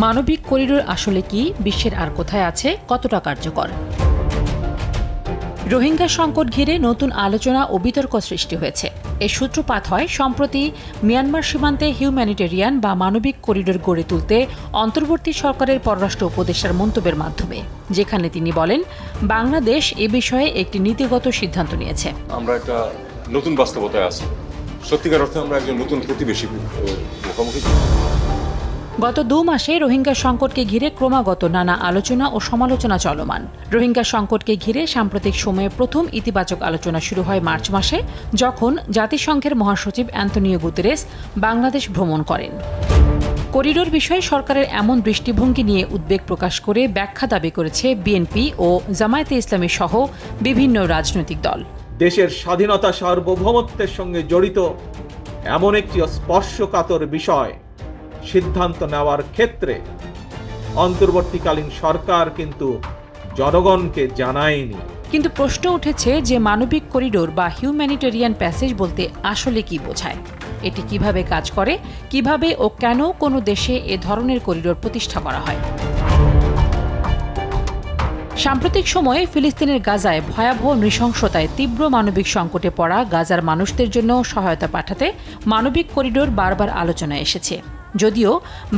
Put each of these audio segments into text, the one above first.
মানবিক করিডোর আসলে কি, বিশ্বের আর কোথায় আছে, কতটা কার্যকর? রোহিঙ্গা সংকট ঘিরে নতুন আলোচনা ও বিতর্ক সৃষ্টি হয়েছে। এর সূত্রপাত হয় সম্প্রতি মিয়ানমার সীমান্তে হিউম্যানিটেরিয়ান বা মানবিক করিডোর গড়ে তুলতে অন্তর্বর্তী সরকারের পররাষ্ট্র উপদেষ্টার মন্তব্যের মাধ্যমে, যেখানে তিনি বলেন বাংলাদেশ এ বিষয়ে একটি নীতিগত সিদ্ধান্ত নিয়েছে। আমরা একটা নতুন বাস্তবতায় আছি, সত্যিকার অর্থে আমরা একজন নতুন প্রতিবেশী মুখোমুখি। গত 2 মাসে রোহিঙ্গা সংকটকে ঘিরে ক্রমাগত নানা আলোচনা ও সমালোচনা চলমান। রোহিঙ্গা সংকটকে ঘিরে সাম্প্রতিক সময়ে প্রথম ইতিবাচক আলোচনা শুরু হয় মার্চ মাসে, যখন জাতিসংঘের মহাসচিব অ্যান্তোনিও গুতেরেস বাংলাদেশ ভ্রমণ করেন। করিডোর বিষয়ে সরকারের এমন দৃষ্টিভঙ্গি নিয়ে উদ্বেগ প্রকাশ করে ব্যাখ্যা দাবি করেছে বিএনপি ও জামায়াতে ইসলামী সহ বিভিন্ন রাজনৈতিক দল। দেশের স্বাধীনতা সার্বভৌমত্বের সঙ্গে জড়িত এমন একটি স্পর্শকাতর বিষয় সিদ্ধান্ত নেওয়ার ক্ষেত্রে অন্তর্বর্তীকালীন সরকার কিন্তু জনগণকে জানায়নি। কিন্তু প্রশ্ন উঠেছে যে মানবিক করিডোর বা হিউম্যানিটেরিয়ান প্যাসেজ বলতে আসলে কি বোঝায়, এটি কিভাবে কাজ করে, কিভাবে ও কেন কোনো দেশে এ ধরনের করিডোর প্রতিষ্ঠা করা হয়। সাম্প্রতিক সময়ে ফিলিস্তিনের গাজায় ভয়াবহ নৃশংসতায় তীব্র মানবিক সংকটে পড়া গাজার মানুষদের জন্য সহায়তা পাঠাতে মানবিক করিডোর বারবার আলোচনায় এসেছে। যদিও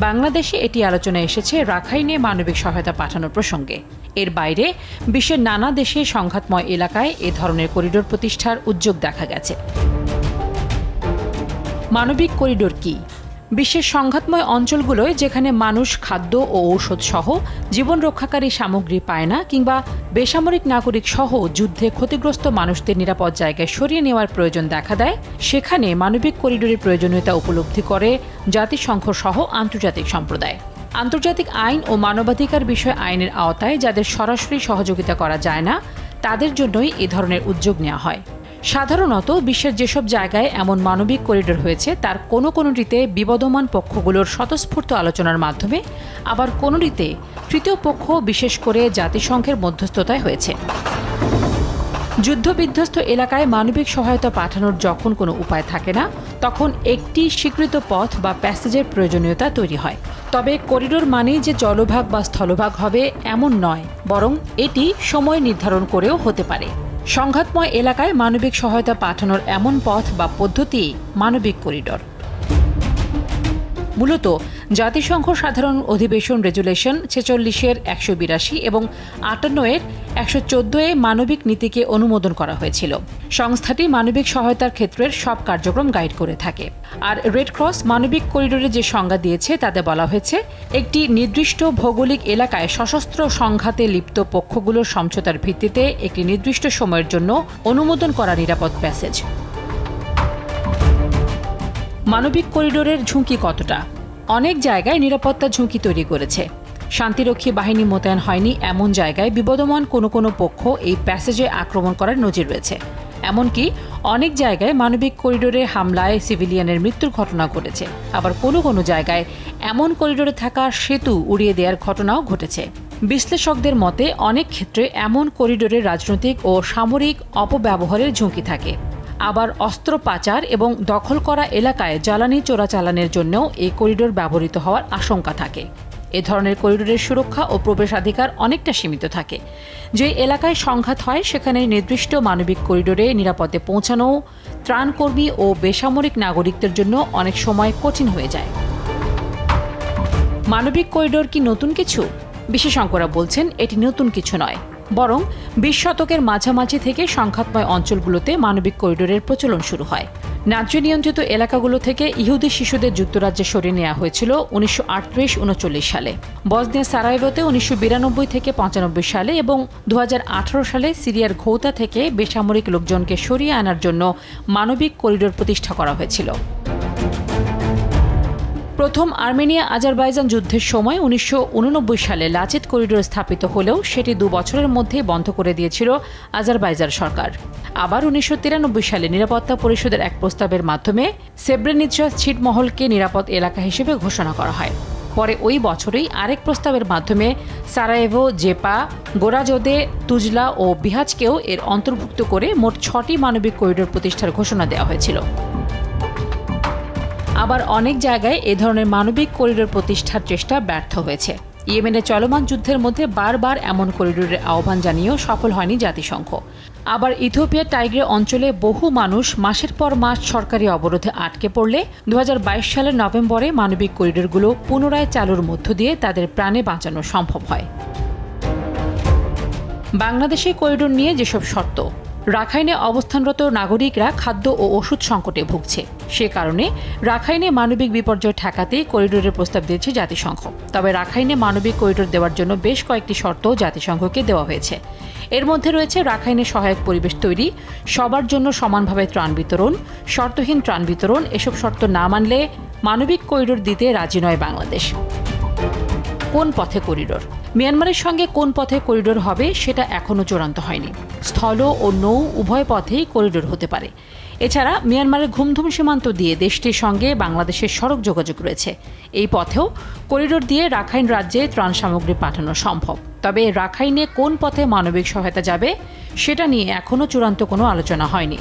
বাংলাদেশে এটি আলোচনায় এসেছে রাখাইনে মানবিক সহায়তা পাঠানোর প্রসঙ্গে। এর বাইরে বিশ্বের নানা দেশে সংঘাতময় এলাকায় এ ধরনের করিডোর প্রতিষ্ঠার উদ্যোগ দেখা গেছে। মানবিক করিডোর কি? বিশ্বের সংঘাতময় অঞ্চলগুলোয় যেখানে মানুষ খাদ্য ও ঔষধ সহ জীবন রক্ষাকারী সামগ্রী পায় না, কিংবা বেসামরিক নাগরিক সহ যুদ্ধে ক্ষতিগ্রস্ত মানুষদের নিরাপদ জায়গায় সরিয়ে নেওয়ার প্রয়োজন দেখা দেয়, সেখানে মানবিক করিডোরের প্রয়োজনীয়তা উপলব্ধি করে জাতিসংঘ সহ আন্তর্জাতিক সম্প্রদায়। আন্তর্জাতিক আইন ও মানবাধিকার বিষয় আইনের আওতায় যাদের সরাসরি সহযোগিতা করা যায় না, তাদের জন্যই এ ধরনের উদ্যোগ নেওয়া হয়। সাধারণত বিশ্বের যেসব জায়গায় এমন মানবিক করিডোর হয়েছে তার কোনোটিতে বিবদমান পক্ষগুলোর স্বতঃস্ফূর্ত আলোচনার মাধ্যমে, আবার কোনোটিতে তৃতীয় পক্ষ বিশেষ করে জাতিসংঘের মধ্যস্থতায় হয়েছে। যুদ্ধবিধ্বস্ত এলাকায় মানবিক সহায়তা পাঠানোর যখন কোনো উপায় থাকে না, তখন একটি স্বীকৃত পথ বা প্যাসেজের প্রয়োজনীয়তা তৈরি হয়। তবে করিডোর মানেই যে জলভাগ বা স্থলভাগ হবে এমন নয়, বরং এটি সময় নির্ধারণ করেও হতে পারে। সংঘাতময় এলাকায় মানবিক সহায়তা পাঠানোর এমন পথ বা পদ্ধতি মানবিক করিডোর। মূলত জাতিসংঘ সাধারণ অধিবেশন রেজুলেশন 46-এর 182 এবং 58-এর 114-এ মানবিক নীতিকে অনুমোদন করা হয়েছিল। সংস্থাটি মানবিক সহায়তার ক্ষেত্রের সব কার্যক্রম গাইড করে থাকে। আর রেড ক্রস মানবিক করিডোরে যে সংজ্ঞা দিয়েছে তাতে বলা হয়েছে একটি নির্দিষ্ট ভৌগোলিক এলাকায় সশস্ত্র সংঘাতে লিপ্ত পক্ষগুলোর সমঝোতার ভিত্তিতে একটি নির্দিষ্ট সময়ের জন্য অনুমোদন করা নিরাপদ প্যাসেজ। মানবিক করিডোরের ঝুঁকি কতটা? অনেক জায়গায় নিরাপত্তা ঝুঁকি তৈরি করেছে। শান্তিরক্ষী বাহিনী মোতায়েন হয়নি এমন জায়গায় বিবদমান কোনো পক্ষ এই প্যাসেজে আক্রমণ করার নজির রয়েছে। এমনকি অনেক জায়গায় মানবিক করিডোরে হামলায় সিভিলিয়ানের মৃত্যুর ঘটনা ঘটেছে। আবার কোনো জায়গায় এমন করিডোরে থাকা সেতু উড়িয়ে দেওয়ার ঘটনাও ঘটেছে। বিশ্লেষকদের মতে অনেক ক্ষেত্রে এমন করিডোরে রাজনৈতিক ও সামরিক অপব্যবহারের ঝুঁকি থাকে। আবার অস্ত্র পাচার এবং দখল করা এলাকায় জ্বালানি চোরাচালানের জন্যও এই করিডোর ব্যবহৃত হওয়ার আশঙ্কা থাকে। এ ধরনের করিডোরের সুরক্ষা ও প্রবেশাধিকার অনেকটা সীমিত থাকে। যে এলাকায় সংঘাত হয় সেখানে নির্দিষ্ট মানবিক করিডোরে নিরাপদে পৌঁছানো ত্রাণকর্মী ও বেসামরিক নাগরিকদের জন্য অনেক সময় কঠিন হয়ে যায়। মানবিক করিডোর কি নতুন কিছু? বিশেষজ্ঞরা বলছেন এটি নতুন কিছু নয়, বরং 20 শতকের মাঝামাঝি থেকে সংঘাতময় অঞ্চলগুলোতে মানবিক করিডোরের প্রচলন শুরু হয়। ন্যায্য নিয়ন্ত্রিত এলাকাগুলো থেকে ইহুদি শিশুদের যুক্তরাজ্যে সরিয়ে নেওয়া হয়েছিল 1938-39 সালে। বসনিয়া সারায়েভোতে 1992 থেকে 95 সালে এবং 2018 সালে সিরিয়ার ঘৌতা থেকে বেসামরিক লোকজনকে সরিয়ে আনার জন্য মানবিক করিডোর প্রতিষ্ঠা করা হয়েছিল। প্রথম আর্মেনিয়া আজারবাইজান যুদ্ধের সময় 1989 সালে লাচিত করিডোর স্থাপিত হলেও সেটি 2 বছরের মধ্যেই বন্ধ করে দিয়েছিল আজারবাইজান সরকার। আবার 1993 সালে নিরাপত্তা পরিষদের এক প্রস্তাবের মাধ্যমে সেব্রেনিৎসা ছিটমহলকে নিরাপদ এলাকা হিসেবে ঘোষণা করা হয়। পরে ওই বছরেই আরেক প্রস্তাবের মাধ্যমে সারায়েভো, জেপা, গোরাজোদে, তুজলা ও বিহাজকেও এর অন্তর্ভুক্ত করে মোট 6টি মানবিক করিডোর প্রতিষ্ঠার ঘোষণা দেওয়া হয়েছিল। আবার অনেক জায়গায় এ ধরনের মানবিক করিডোর প্রতিষ্ঠার চেষ্টা ব্যর্থ হয়েছে। ইয়েমেনে চলমান যুদ্ধের মধ্যে বারবার এমন করিডোরের আহ্বান জানিয়েও সফল হয়নি জাতিসংঘ। আবার ইথিওপিয়ার টাইগ্রে অঞ্চলে বহু মানুষ মাসের পর মাস সরকারি অবরোধে আটকে পড়লে 2022 সালের নভেম্বরে মানবিক করিডোরগুলো পুনরায় চালুর মধ্য দিয়ে তাদের প্রাণে বাঁচানো সম্ভব হয়। বাংলাদেশে করিডোর নিয়ে যেসব শর্ত, রাখাইনে অবস্থানরত নাগরিকরা খাদ্য ও ওষুধ সংকটে ভুগছে, সে কারণে রাখাইনে মানবিক বিপর্যয় ঠেকাতে করিডোরের প্রস্তাব দিয়েছে জাতিসংঘ। তবে রাখাইনে মানবিক করিডোর দেওয়ার জন্য বেশ কয়েকটি শর্ত জাতিসংঘকে দেওয়া হয়েছে। এর মধ্যে রয়েছে রাখাইনে সহায়ক পরিবেশ তৈরি, সবার জন্য সমানভাবে ত্রাণ বিতরণ, শর্তহীন ত্রাণ বিতরণ। এসব শর্ত না মানলে মানবিক করিডোর দিতে রাজি নয় বাংলাদেশ। কোন পথে করিডোর? মিয়ানমারের সঙ্গে কোন পথে করিডোর হবে সেটা এখনও চূড়ান্ত হয়নি। স্থল ও নৌ উভয় পথেই করিডোর হতে পারে। এছাড়া মিয়ানমারের ঘুমধুম সীমান্ত দিয়ে দেশটির সঙ্গে বাংলাদেশের সড়ক যোগাযোগ রয়েছে। এই পথেও করিডোর দিয়ে রাখাইন রাজ্যে ত্রাণ সামগ্রী পাঠানো সম্ভব। তবে রাখাইনে কোন পথে মানবিক সহায়তা যাবে সেটা নিয়ে এখনও চূড়ান্ত কোনো আলোচনা হয়নি।